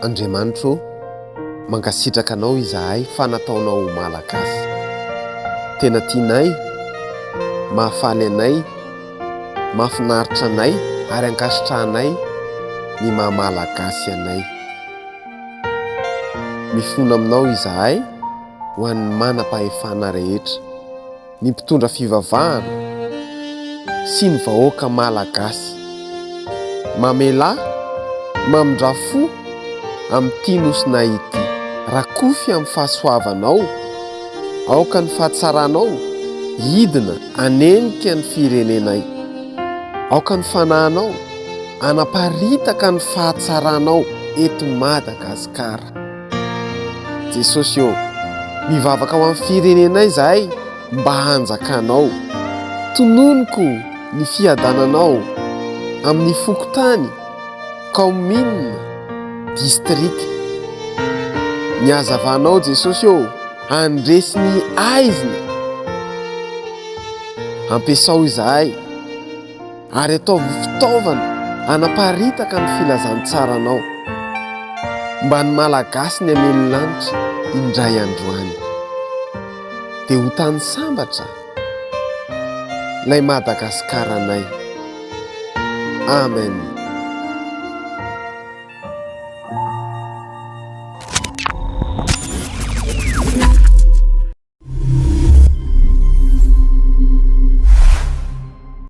Andriamanitro mankasitraka anao izahay fa nataonao malagasy. Tena tianay, mahafaly anay, mahafinaritra anay ary ankasitrahanay ny maha-malagasy anay. Mifona aminao izahay ho an'ny manam-pahefana rehetra, ny mpitondra fivavahana sy ny vahoaka malagasy. Mamela, mamindrafo amin'ny ty nosina ity, rakofy amin'ny fahasoavanao, aoka ny fahatsaranao, hidina anenika ny firenenay, aoka ny fanahinao, anaparitaka ny fahatsaranao eto Madagasikara. Jesosy eo, mivavaka ho amin'ny firenenay izahay mba hanjakanao. Tononoko ny fiadananao amin'ny fokontany, kaominina, distrika. Ny hazavanao Jesosy eo, andresy ny aizina. Ampiasao izahay ary ataovy fitaovana anaparitaka ny filazantsaranao mba ny malagasy ny hamelonlanitra indray androany. Dia ho tany sambatra ilay Madagasikara anay. Amen.